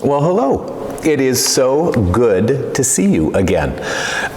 Well, hello. It is so good to see you again.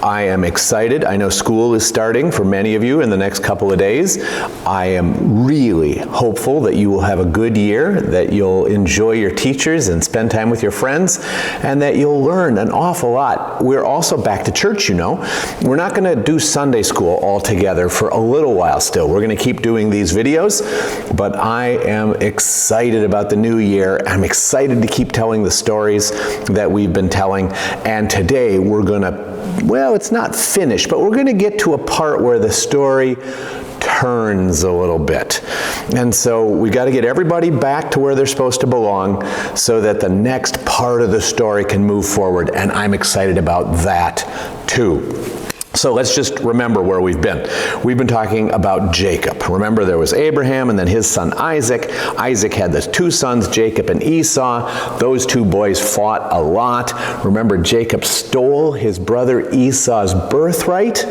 I am excited. I know school is starting for many of you in the next couple of days. I am really hopeful that you will have a good year, that you'll enjoy your teachers and spend time with your friends, and that you'll learn an awful lot. We're also back to church, you know. We're not going to do Sunday school all together for a little while still. We're going to keep doing these videos, but I am excited about the new year. I'm excited to keep telling the stories that we've been telling, and today we're going to, well, it's not finished, but we're going to get to a part where the story turns a little bit. And so we got to get everybody back to where they're supposed to belong so that the next part of the story can move forward, and I'm excited about that too. So let's just remember where we've been. We've been talking about Jacob. Remember, there was Abraham and then his son Isaac. Isaac had the two sons, Jacob and Esau. Those two boys fought a lot. Remember, Jacob stole his brother Esau's birthright,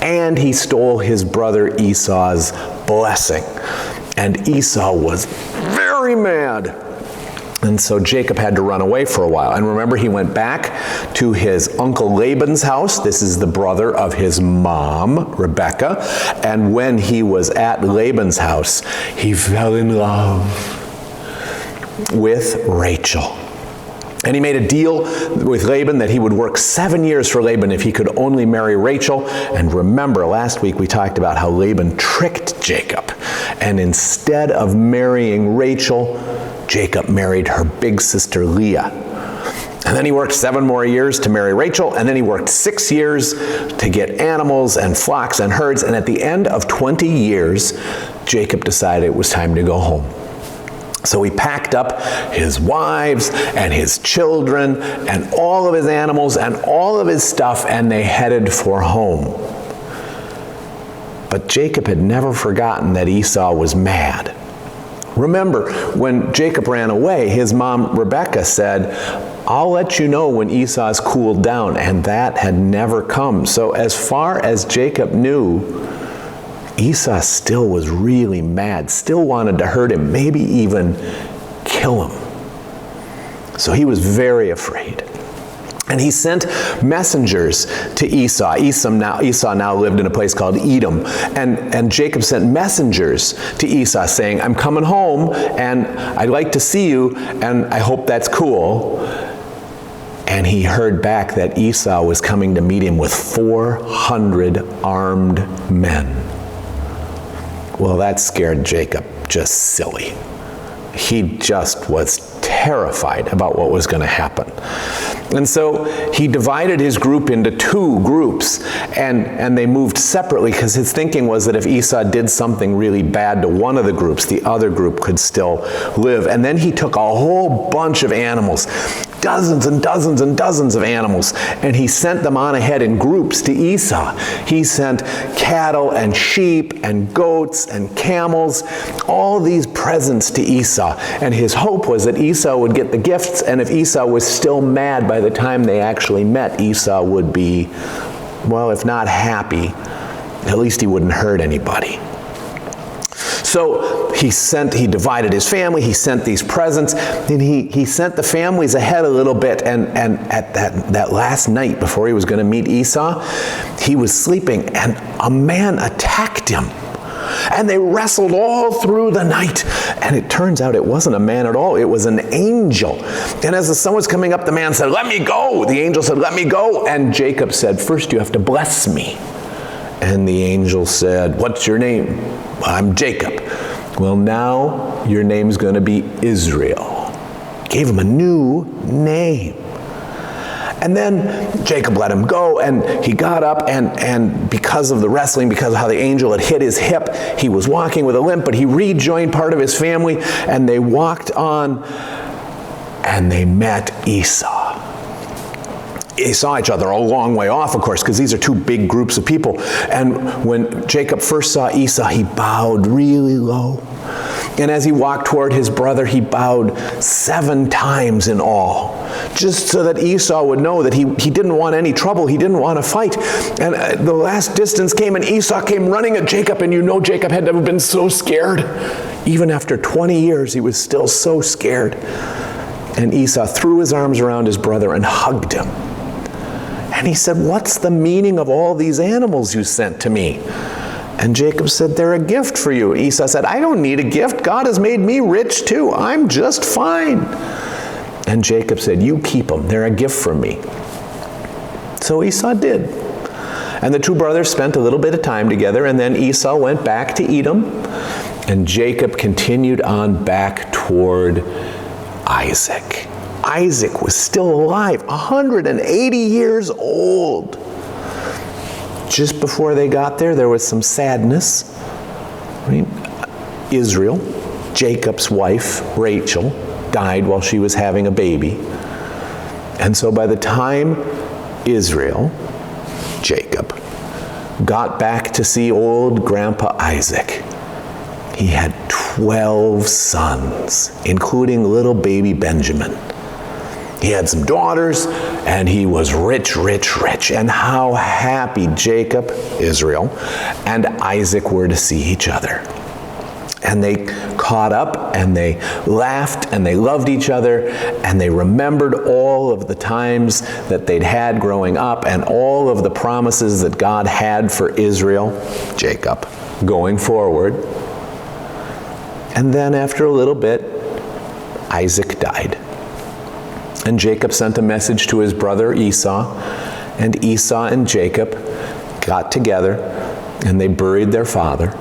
and he stole his brother Esau's blessing. And Esau was very mad. And so Jacob had to run away for a while. And remember, he went back to his uncle Laban's house. This is the brother of his mom, Rebekah. And when he was at Laban's house, he fell in love with Rachel. And he made a deal with Laban that he would work 7 years for Laban if he could only marry Rachel. And remember, last week we talked about how Laban tricked Jacob. And instead of marrying Rachel, Jacob married her big sister Leah. And then he worked 7 more years to marry Rachel, and then he worked 6 years to get animals and flocks and herds, and at the end of 20 years, Jacob decided it was time to go home. So he packed up his wives and his children and all of his animals and all of his stuff, and they headed for home. But Jacob had never forgotten that Esau was mad. Remember, when Jacob ran away, his mom Rebekah said, "I'll let you know when Esau's cooled down," and that had never come. So as far as Jacob knew, Esau still was really mad, still wanted to hurt him, maybe even kill him. So he was very afraid. And he sent messengers to Esau. Esau now lived in a place called Edom. And Jacob sent messengers to Esau saying, "I'm coming home, and I'd like to see you, and I hope that's cool." And he heard back that Esau was coming to meet him with 400 armed men. Well, that scared Jacob just silly. He just was terrified about what was going to happen. And so he divided his group into 2 groups, and they moved separately because his thinking was that if Esau did something really bad to one of the groups, the other group could still live. And then he took a whole bunch of animals, dozens and dozens and dozens of animals, and he sent them on ahead in groups to Esau. He sent cattle and sheep and goats and camels, all these presents to Esau. And his hope was that Esau would get the gifts, and if Esau was still mad by the time they actually met, Esau would be, well, if not happy, at least he wouldn't hurt anybody. So he divided his family, he sent these presents, and he sent the families ahead a little bit, and at that last night before he was going to meet Esau, he was sleeping, and a man attacked him. And they wrestled all through the night. And it turns out it wasn't a man at all, it was an angel. And as the sun was coming up, the man said, "Let me go." The angel said, "Let me go." And Jacob said, "First you have to bless me." And the angel said, "What's your name?" "I'm Jacob." "Well, now your name's going to be Israel." Gave him a new name. And then Jacob let him go, and he got up, and because of the wrestling, because of how the angel had hit his hip, he was walking with a limp, but he rejoined part of his family, and they walked on, and they met Esau. They saw each other a long way off, of course, because these are 2 big groups of people. And when Jacob first saw Esau, he bowed really low. And as he walked toward his brother, he bowed 7 times in all, just so that Esau would know that he didn't want any trouble. He didn't want to fight. And the last distance came, and Esau came running at Jacob, and you know Jacob had never been so scared. Even after 20 years, he was still so scared. And Esau threw his arms around his brother and hugged him. And he said, "What's the meaning of all these animals you sent to me?" And Jacob said, "They're a gift for you." Esau said, "I don't need a gift. God has made me rich too. I'm just fine." And Jacob said, "You keep them. They're a gift from me." So Esau did. And the two brothers spent a little bit of time together, and then Esau went back to Edom, and Jacob continued on back toward Isaac. Isaac was still alive, 180 years old. Just before they got there, there was some sadness. Israel, Jacob's wife, Rachel, died while she was having a baby. And so by the time Israel, Jacob, got back to see old Grandpa Isaac, he had 12 sons, including little baby Benjamin. He had some daughters, and he was rich, rich, rich. And how happy Jacob, Israel, and Isaac were to see each other. And they caught up, and they laughed, and they loved each other, and they remembered all of the times that they'd had growing up, and all of the promises that God had for Israel, Jacob, going forward. And then after a little bit, Isaac died. And Jacob sent a message to his brother Esau, and Esau and Jacob got together, and they buried their father,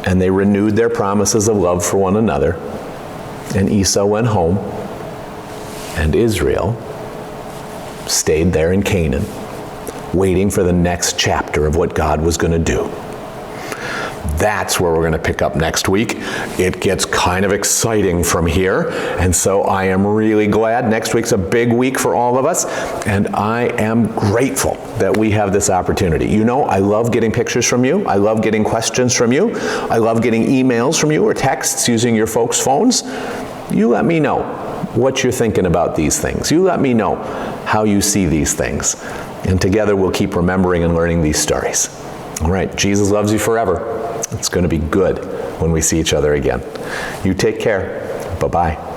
and they renewed their promises of love for one another. And Esau went home, and Israel stayed there in Canaan, waiting for the next chapter of what God was going to do. That's where we're going to pick up next week. It gets kind of exciting from here, and so I am really glad. Next week's a big week for all of us, and I am grateful that we have this opportunity. You know, I love getting pictures from you. I love getting questions from you. I love getting emails from you or texts using your folks' phones. You let me know what you're thinking about these things. You let me know how you see these things, and together we'll keep remembering and learning these stories. All right, Jesus loves you forever. It's going to be good when we see each other again. You take care. Bye-bye.